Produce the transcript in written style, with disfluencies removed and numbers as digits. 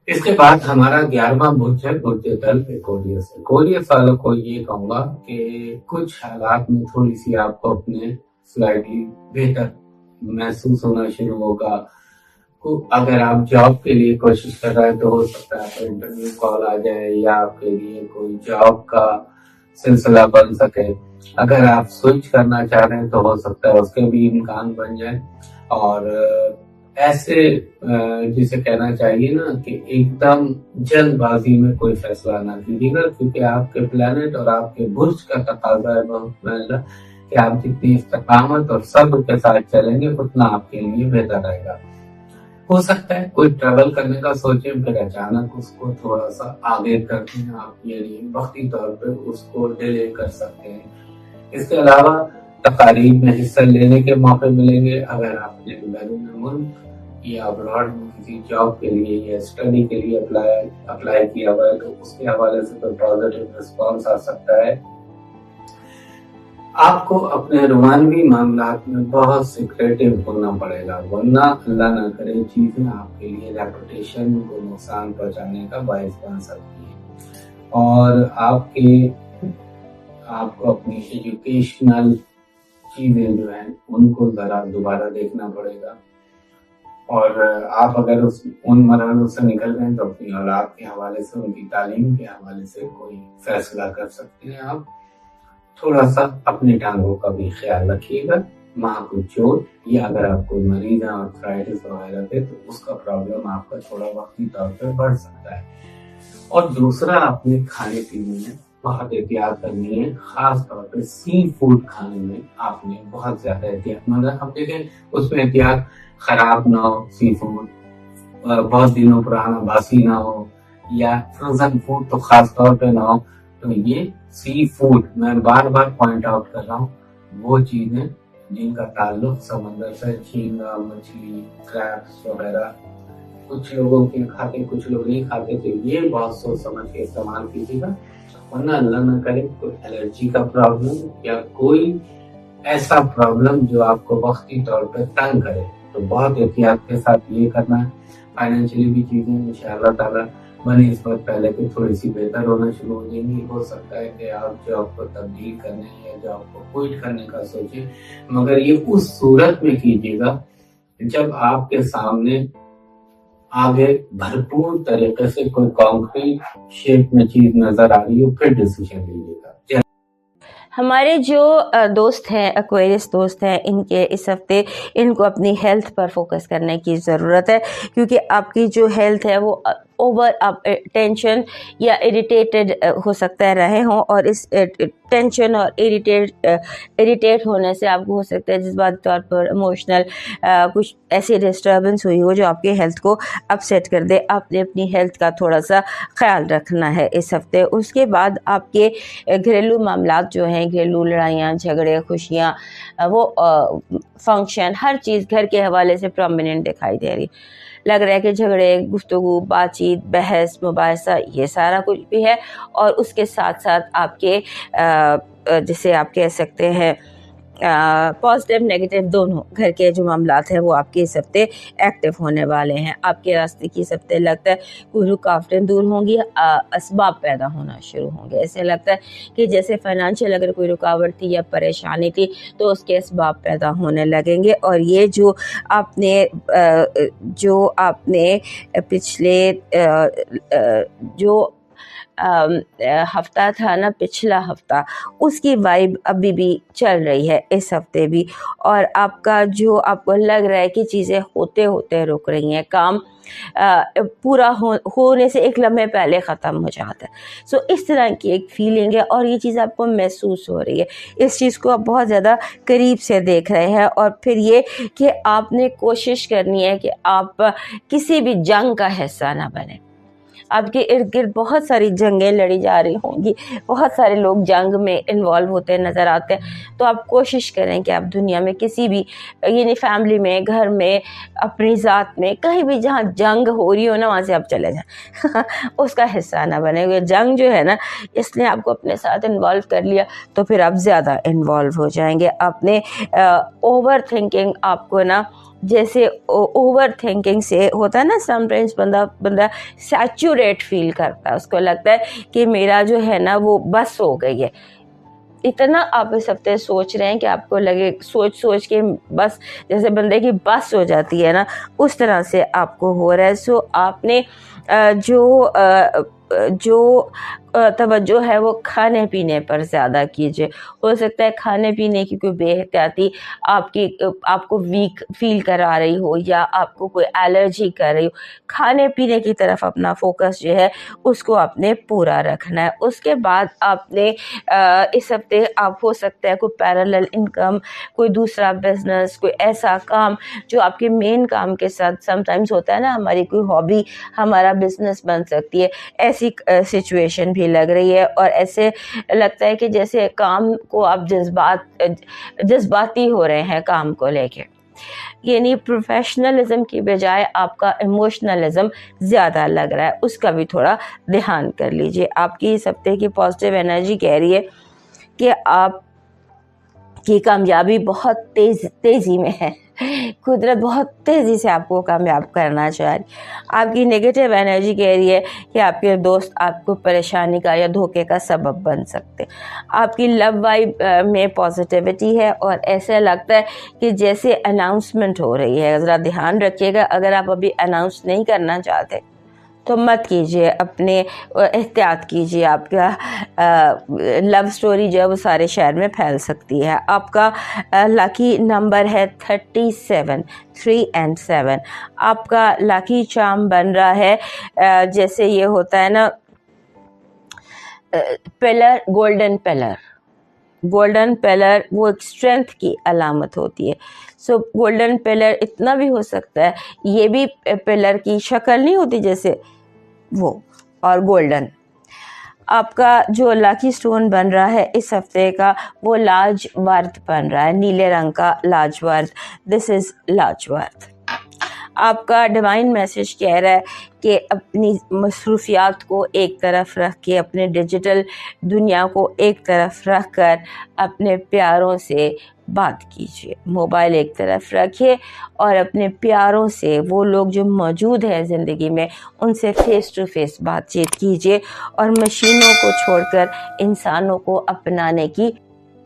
اس کے بعد ہمارا 11واں برج ہے برج دل ایکوریس۔ ایکوریس والوں کو یہ کہوں گا کہ کچھ حالات میں تھوڑی سی آپ کو اپنے سلائٹلی بہتر محسوس ہونا شروع ہوگا۔ اگر آپ جاب کے لیے کوشش کر رہے ہیں تو ہو سکتا ہے انٹرویو کال آ جائے یا آپ کے لیے کوئی جاب کا سلسلہ بن سکے۔ اگر آپ سوئچ کرنا چاہ رہے ہیں تو ہو سکتا ہے اس کے بھی امکان بن جائے۔ اور ایسے جسے کہنا چاہیے نا کہ ایک دم جلد بازی میں کوئی فیصلہ نہ کیجیے گا، کیونکہ آپ کے پلانٹ اور آپ کے برج کا تقاضا ہے بہت مہنگا کہ آپ جتنی استقامت اور صبر کے ساتھ چلیں گے اتنا آپ کے لیے بہتر رہے گا۔ ہو سکتا ہے کوئی ٹریول کرنے کا سوچیں پھر اچانک اس کو تھوڑا سا آگے کرتے ہیں آپ، یعنی وقتی طور پہ اس کو ڈیلے کر سکتے ہیں۔ اس کے علاوہ تقاریب میں حصہ لینے کے موقع ملیں گے۔ اگر آپ نے بیرون ملک یا ابراڈ میں کسی جاب کے لیے یا اسٹڈی کے لیے اپلائی کیا ہوا ہے تو اس کے حوالے سے کوئی پازیٹیو رسپانس آ سکتا ہے۔ آپ کو اپنے روحانی معاملات میں بہت سیکریٹو ہونا پڑے گا، ورنہ اللہ نہ کرے چیزیں آپ کے لیے ریپوٹیشن کو نقصان پہنچانے کا باعث بن سکتی ہیں۔ اور آپ کو اپنی ایجوکیشنل چیزیں جو ہیں ان کو ذرا دوبارہ دیکھنا پڑے گا۔ اور آپ اگر ان مراحل سے نکل گئے تو اپنی اولاد کے حوالے سے، ان کی تعلیم کے حوالے سے کوئی فیصلہ کر سکتے ہیں۔ آپ تھوڑا سا اپنی ٹانگوں کا بھی خیال رکھیے گا۔ ماں کو چوٹ یا اگر آپ کوئی مریض ہیں آرتھرائٹس وغیرہ پہ تو اس کا پرابلم آپ کا تھوڑا وقتی طور پہ بڑھ سکتا ہے۔ اور دوسرا، اپنے کھانے پینے میں بہت احتیاط کرنی ہے، خاص طور پہ سی فوڈ کھانے میں آپ نے بہت زیادہ احتیاط، مگر اب دیکھیں اس میں احتیاط خراب نہ ہو، سی فوڈ بہت دنوں پرانا باسی نہ ہو، یا فروزن فوڈ تو خاص طور پہ نہ ہو۔ تو یہ سی فوڈ میں بار بار پوائنٹ آؤٹ کر رہا ہوں، وہ چیزیں جن کا تعلق سمندر سے، جھینگا، مچھلی، کریبس وغیرہ کچھ لوگوں کے کھاتے کچھ لوگ نہیں کھاتے، تو یہ بہت سوچ سمجھ کے استعمال کیجیے گا، ورنہ اللہ نہ کرے کوئی الرجی کا پرابلم یا کوئی ایسا پرابلم جو آپ کو وقتی طور پہ تنگ کرے، تو بہت احتیاط کے ساتھ یہ کرنا ہے۔ فائنینشلی بھی چیزیں انشاءاللہ تعالیٰ بنسبت پہلے کے تھوڑی سی بہتر ہونا شروع ہو جائیں گی۔ ہو سکتا ہے کہ آپ جاب کو تبدیل کرنے یا جاب کو کوئٹ کرنے کا سوچیں، مگر یہ اس صورت میں کیجیے گا جب آپ کے سامنے آگے بھرپور طریقے سے کوئی کانکریٹ شیپ میں چیز نظر آ رہی ہو، پھر ڈیسیژن لیجیے گا۔ ہمارے جو دوست ہیں، ایکویرس دوست ہیں، ان کے اس ہفتے ان کو اپنی ہیلتھ پر فوکس کرنے کی ضرورت ہے، کیونکہ آپ کی جو ہیلتھ ہے وہ اوور ٹینشن یا اریٹیٹڈ ہو سکتا ہے رہے ہوں، اور اس ٹینشن اور اریٹیٹ ہونے سے آپ کو ہو سکتا ہے جذباتی طور پر ایموشنل کچھ ایسی ڈسٹربنس ہوئی ہو جو آپ کے ہیلتھ کو اپسیٹ کر دے۔ آپ نے اپنی ہیلتھ کا تھوڑا سا خیال رکھنا ہے اس ہفتے۔ اس کے بعد آپ کے گھریلو معاملات جو ہیں، گھریلو لڑائیاں، جھگڑے، خوشیاں، وہ فنکشن، ہر چیز گھر کے حوالے سے پرومیننٹ دکھائی دے رہی، لگ رہا ہے کہ جھگڑے، گفتگو، بات چیت، بحث، مباحثہ، یہ سارا کچھ بھی ہے۔ اور اس کے ساتھ ساتھ آپ کے جسے آپ کہہ سکتے ہیں پازیٹیو نیگیٹو دونوں گھر کے جو معاملات ہیں وہ آپ کے اس ہفتے ایکٹیو ہونے والے ہیں۔ آپ کے راستے کی اس ہفتے لگتا ہے کوئی رکاوٹیں دور ہوں گی، اسباب پیدا ہونا شروع ہوں گے۔ ایسے لگتا ہے کہ جیسے فائنینشیل اگر کوئی رکاوٹ تھی یا پریشانی تھی تو اس کے اسباب پیدا ہونے لگیں گے۔ اور یہ جو آپ نے پچھلے جو ہفتہ تھا نا، پچھلا ہفتہ، اس کی وائب ابھی بھی چل رہی ہے اس ہفتے بھی، اور آپ کا جو آپ کو لگ رہا ہے کہ چیزیں ہوتے ہوتے رک رہی ہیں، کام پورا ہونے سے ایک لمحے پہلے ختم ہو جاتا ہے۔ سو اس طرح کی ایک فیلنگ ہے، اور یہ چیز آپ کو محسوس ہو رہی ہے، اس چیز کو آپ بہت زیادہ قریب سے دیکھ رہے ہیں۔ اور پھر یہ کہ آپ نے کوشش کرنی ہے کہ آپ کسی بھی جنگ کا حصہ نہ بنیں۔ آپ کے ارد گرد بہت ساری جنگیں لڑی جا رہی ہوں گی، بہت سارے لوگ جنگ میں انوالو ہوتے نظر آتے ہیں، تو آپ کوشش کریں کہ آپ دنیا میں کسی بھی، یعنی فیملی میں، گھر میں، اپنی ذات میں، کہیں بھی جہاں جنگ ہو رہی ہو نا، وہاں سے آپ چلے جائیں اس کا حصہ نہ بنے ہوئے۔ جنگ جو ہے نا، اس نے آپ کو اپنے ساتھ انوالو کر لیا تو پھر آپ زیادہ انوالو ہو جائیں گے۔ آپ نے اوور تھنکنگ آپ کو نا جیسے اوور تھنکنگ سے ہوتا ہے نا، سم ٹائمس بندہ سیچوریٹ فیل کرتا ہے، اس کو لگتا ہے کہ میرا جو ہے نا وہ بس ہو گئی ہے. اتنا آپ اس ہفتے سوچ رہے ہیں کہ آپ کو لگے سوچ کے بس جیسے بندے کی بس ہو جاتی ہے نا، اس طرح سے آپ کو ہو رہا ہے. سو آپ نے جو توجہ ہے وہ کھانے پینے پر زیادہ کیجیے. ہو سکتا ہے کھانے پینے کی کوئی بے احتیاطی آپ کو ویک فیل کرا رہی ہو، یا آپ کو کوئی الرجی کر رہی ہو. کھانے پینے کی طرف اپنا فوکس جو ہے اس کو آپ نے پورا رکھنا ہے. اس کے بعد آپ نے اس ہفتے آپ ہو سکتا ہے کوئی پیرالل انکم، کوئی دوسرا بزنس، کوئی ایسا کام جو آپ کے مین کام کے ساتھ، سم ٹائمز ہوتا ہے نا ہماری کوئی ہابی ہمارا بزنس بن سکتی ہے، ایسی سچویشن بھی لگ رہی ہے. اور ایسے لگتا ہے کہ جیسے کام کو آپ جذباتی ہو رہے ہیں کام کو لے کے، یعنی پروفیشنلزم کی بجائے آپ کا ایموشنلزم زیادہ لگ رہا ہے. اس کا بھی تھوڑا دھیان کر لیجئے. آپ کی اس ہفتے کی پازیٹیو انرجی کہہ رہی ہے کہ آپ کی کامیابی بہت تیزی میں ہے. قدرت بہت تیزی سے آپ کو کامیاب کرنا چاہ رہی. آپ کی نیگیٹو انرجی کہہ رہی ہے کہ آپ کے دوست آپ کو پریشانی کا یا دھوکے کا سبب بن سکتے. آپ کی لو وائب میں پازیٹیوٹی ہے، اور ایسا لگتا ہے کہ جیسے اناؤنسمنٹ ہو رہی ہے. ذرا دھیان رکھیے گا، اگر آپ ابھی اناؤنس نہیں کرنا چاہتے تو مت کیجیے، اپنے احتیاط کیجیے. آپ کا لو سٹوری جو ہے وہ سارے شہر میں پھیل سکتی ہے. آپ کا لاکی نمبر ہے 37، 3 and 7. آپ کا لاکی چارم بن رہا ہے جیسے یہ ہوتا ہے نا پلر، گولڈن پلر وہ ایک اسٹرینتھ کی علامت ہوتی ہے. سو گولڈن پلر اتنا بھی ہو سکتا ہے، یہ بھی پلر کی شکل نہیں ہوتی جیسے وہ، اور گولڈن. آپ کا جو لاکی سٹون بن رہا ہے اس ہفتے کا وہ لاجورد بن رہا ہے، نیلے رنگ کا لاجورد. دس از لاجورد. آپ کا ڈیوائن میسج کہہ رہا ہے کہ اپنی مصروفیات کو ایک طرف رکھ کے، اپنے ڈیجیٹل دنیا کو ایک طرف رکھ کر اپنے پیاروں سے بات کیجیے. موبائل ایک طرف رکھیے اور اپنے پیاروں سے، وہ لوگ جو موجود ہیں زندگی میں، ان سے فیس ٹو فیس بات چیت کیجیے، اور مشینوں کو چھوڑ کر انسانوں کو اپنانے کی